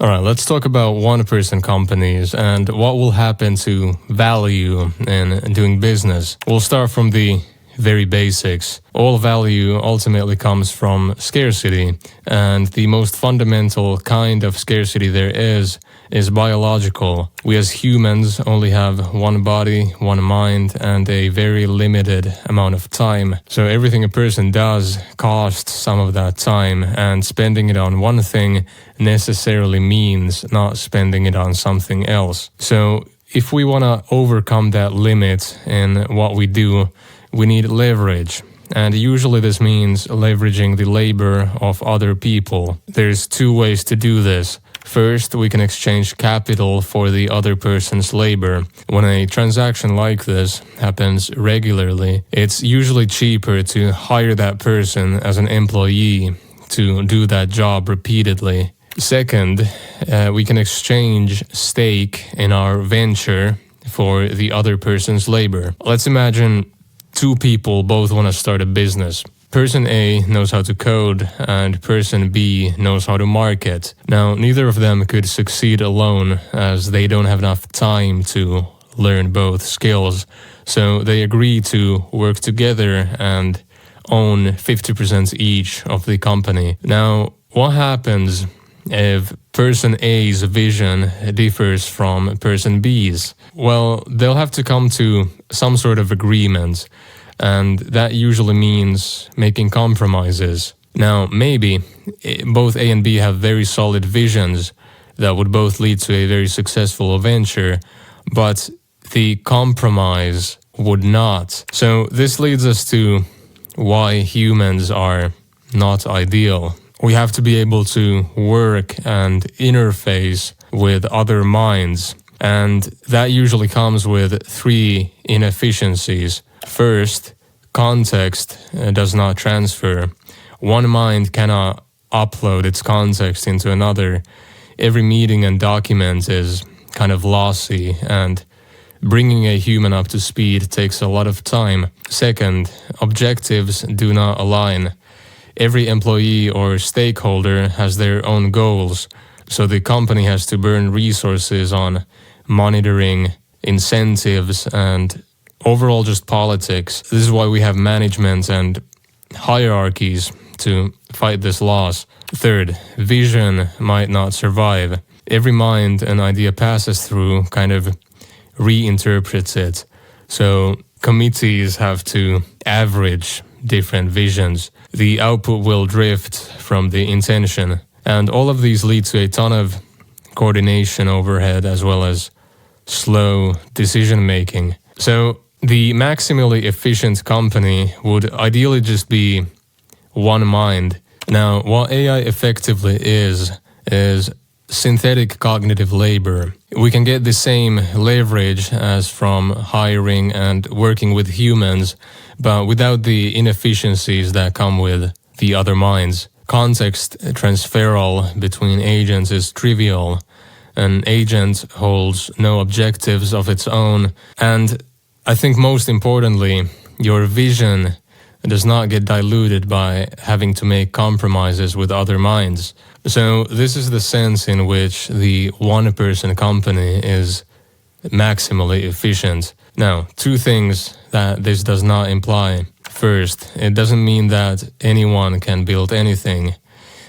All right, let's talk about one-person companies and what will happen to value in doing business. We'll start from the very basics. All value ultimately comes from scarcity, and the most fundamental kind of scarcity there is biological. We as humans only have one body, one mind, and a very limited amount of time. So everything a person does costs some of that time, and spending it on one thing necessarily means not spending it on something else. So if we want to overcome that limit in what we do, we need leverage. And usually this means leveraging the labor of other people. There's two ways to do this. First, we can exchange capital for the other person's labor. When a transaction like this happens regularly, it's usually cheaper to hire that person as an employee to do that job repeatedly. Second, we can exchange stake in our venture for the other person's labor. Let's imagine two people both want to start a business. Person A knows how to code and person B knows how to market. Now, neither of them could succeed alone as they don't have enough time to learn both skills. So they agree to work together and own 50% each of the company. Now, what happens if person A's vision differs from person B's? Well, they'll have to come to some sort of agreement. And that usually means making compromises. Now, maybe both A and B have very solid visions that would both lead to a very successful venture, but the compromise would not. So this leads us to why humans are not ideal. We have to be able to work and interface with other minds, and that usually comes with three inefficiencies. First, context does not transfer. One mind cannot upload its context into another. Every meeting and document is kind of lossy, and bringing a human up to speed takes a lot of time. Second, objectives do not align. Every employee or stakeholder has their own goals, so the company has to burn resources on monitoring, incentives, and overall just politics. This is why we have management and hierarchies to fight this loss. Third, vision might not survive. Every mind an idea passes through kind of reinterprets it. So committees have to average different visions. The output will drift from the intention. And all of these lead to a ton of coordination overhead as well as slow decision making. So the maximally efficient company would ideally just be one mind. Now, what AI effectively is synthetic cognitive labor. We can get the same leverage as from hiring and working with humans, but without the inefficiencies that come with the other minds. Context transferal between agents is trivial. An agent holds no objectives of its own, and I think most importantly, your vision does not get diluted by having to make compromises with other minds. So this is the sense in which the one-person company is maximally efficient. Now, two things that this does not imply. First, it doesn't mean that anyone can build anything.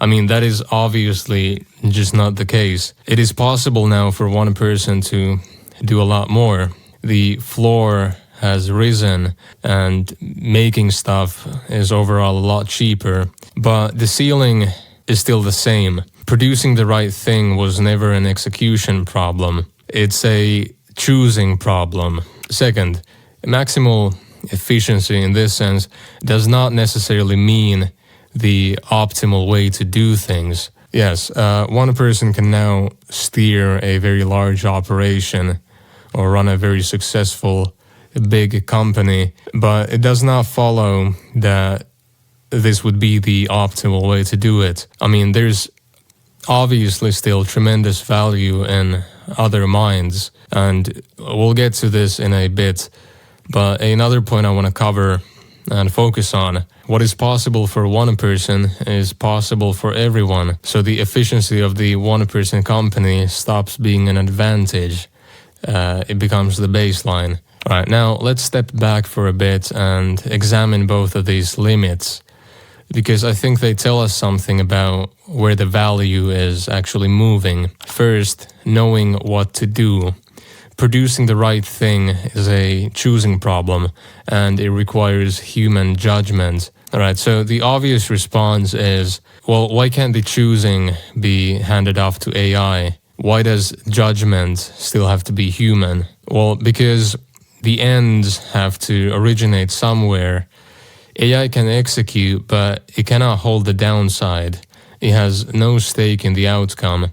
I mean, that is obviously just not the case. It is possible now for one person to do a lot more. The floor has risen and making stuff is overall a lot cheaper, but the ceiling is still the same. Producing the right thing was never an execution problem. It's a choosing problem. Second, maximal efficiency in this sense does not necessarily mean the optimal way to do things. Yes, one person can now steer a very large operation or run a very successful big company, but it does not follow that this would be the optimal way to do it. I mean, there's obviously still tremendous value in other minds, and we'll get to this in a bit. But another point I want to cover and focus on. What is possible for one person is possible for everyone. So the efficiency of the one-person company stops being an advantage. It becomes the baseline. All right, now let's step back for a bit and examine both of these limits, because I think they tell us something about where the value is actually moving. First, knowing what to do. Producing the right thing is a choosing problem, and it requires human judgment. All right, so the obvious response is, well, why can't the choosing be handed off to AI? Why does judgment still have to be human? Well, because the ends have to originate somewhere. AI can execute, but it cannot hold the downside. It has no stake in the outcome,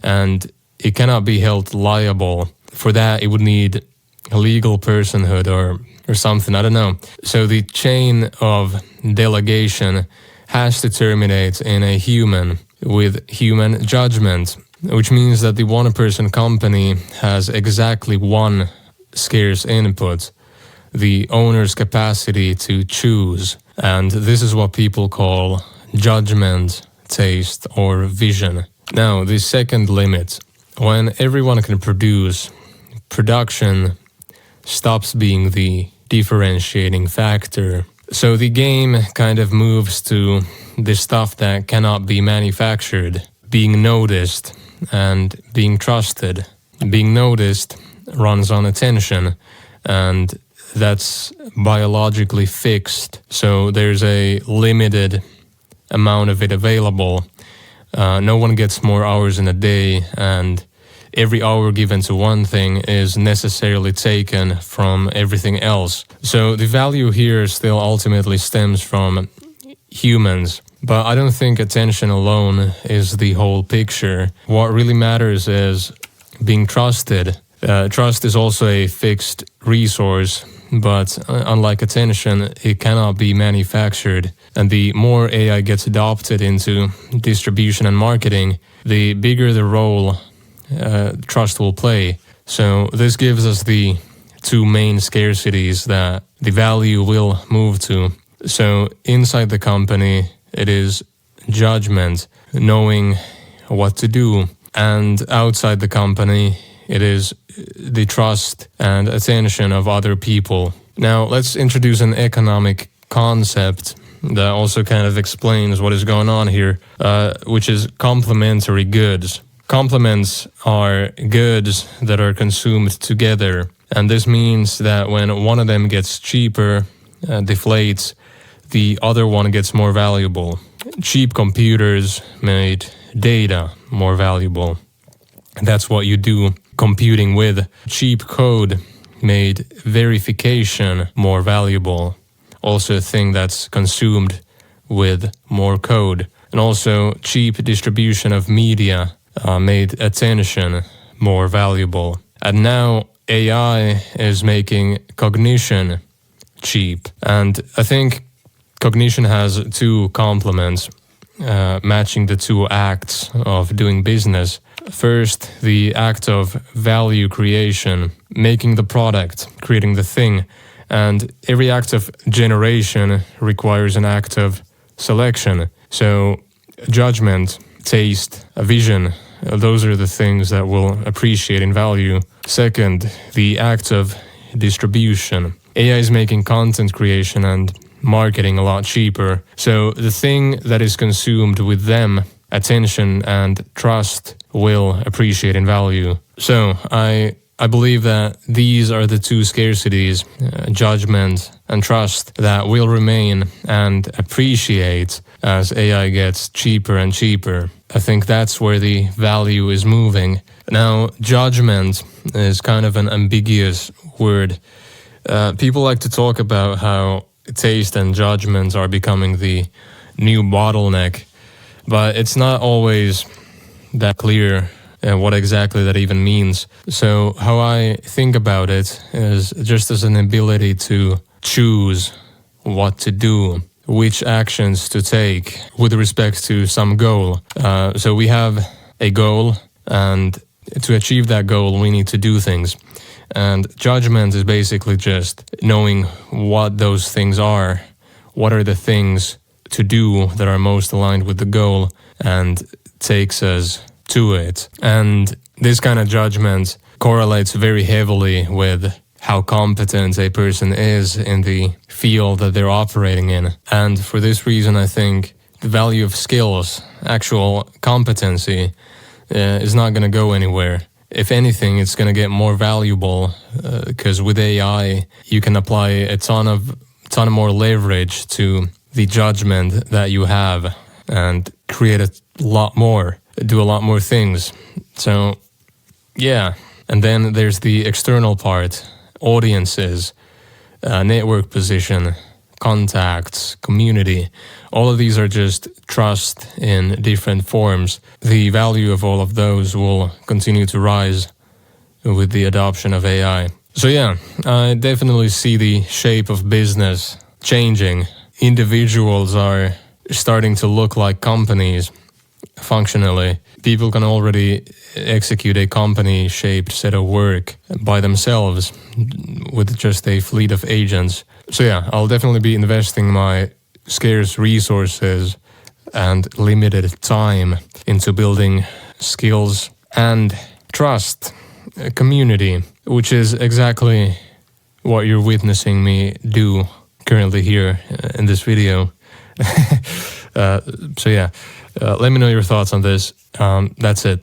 and it cannot be held liable. For that, it would need a legal personhood or something, I don't know. So the chain of delegation has to terminate in a human with human judgment, which means that the one-person company has exactly one scarce input, the owner's capacity to choose. And this is what people call judgment, taste, or vision. Now, the second limit, when everyone can produce, production stops being the differentiating factor. So the game kind of moves to the stuff that cannot be manufactured, being noticed and being trusted. Being noticed runs on attention, and that's biologically fixed. So there's a limited amount of it available. No one gets more hours in a day, and every hour given to one thing is necessarily taken from everything else. So the value here still ultimately stems from humans. But I don't think attention alone is the whole picture. What really matters is being trusted. Trust is also a fixed resource, but unlike attention, it cannot be manufactured. And the more AI gets adopted into distribution and marketing, the bigger the role trust will play. So this gives us the two main scarcities that the value will move to. So inside the company, it is judgment, knowing what to do. And outside the company, it is the trust and attention of other people. Now, let's introduce an economic concept that also kind of explains what is going on here, which is complementary goods. Complements are goods that are consumed together, and this means that when one of them gets cheaper, deflates, the other one gets more valuable. Cheap computers made data more valuable. That's what you do computing with. Cheap code made verification more valuable. Also a thing that's consumed with more code. And also cheap distribution of media made attention more valuable. And now AI is making cognition cheap. And I think cognition has two complements, matching the two acts of doing business. First, the act of value creation, making the product, creating the thing. And every act of generation requires an act of selection. So judgment, taste, vision, those are the things that will appreciate in value. Second, the act of distribution. AI is making content creation and marketing a lot cheaper. So the thing that is consumed with them, attention and trust, will appreciate in value. So I believe that these are the two scarcities, judgment and trust, that will remain and appreciate as AI gets cheaper and cheaper. I think that's where the value is moving. Now, judgment is kind of an ambiguous word. People like to talk about how taste and judgment are becoming the new bottleneck, but it's not always that clear what exactly that even means. So how I think about it is just as an ability to choose what to do, which actions to take with respect to some goal. So we have a goal, and to achieve that goal, we need to do things. And judgment is basically just knowing what those things are what are the things to do that are most aligned with the goal and takes us to it. And this kind of judgment correlates very heavily with how competent a person is in the field that they're operating in. And for this reason, I think the value of skills, actual competency, is not going to go anywhere. If anything, it's going to get more valuable because with AI, you can apply a ton of more leverage to the judgment that you have and create a lot more, do a lot more things. So, yeah. And then there's the external part, audiences, network position, contacts, community. All of these are just trust in different forms. The value of all of those will continue to rise with the adoption of AI. So yeah, I definitely see the shape of business changing. Individuals are starting to look like companies functionally. People can already execute a company-shaped set of work by themselves with just a fleet of agents. So yeah, I'll definitely be investing my scarce resources and limited time into building skills and trust, a community, which is exactly what you're witnessing me do currently here in this video. So yeah, let me know your thoughts on this. That's it.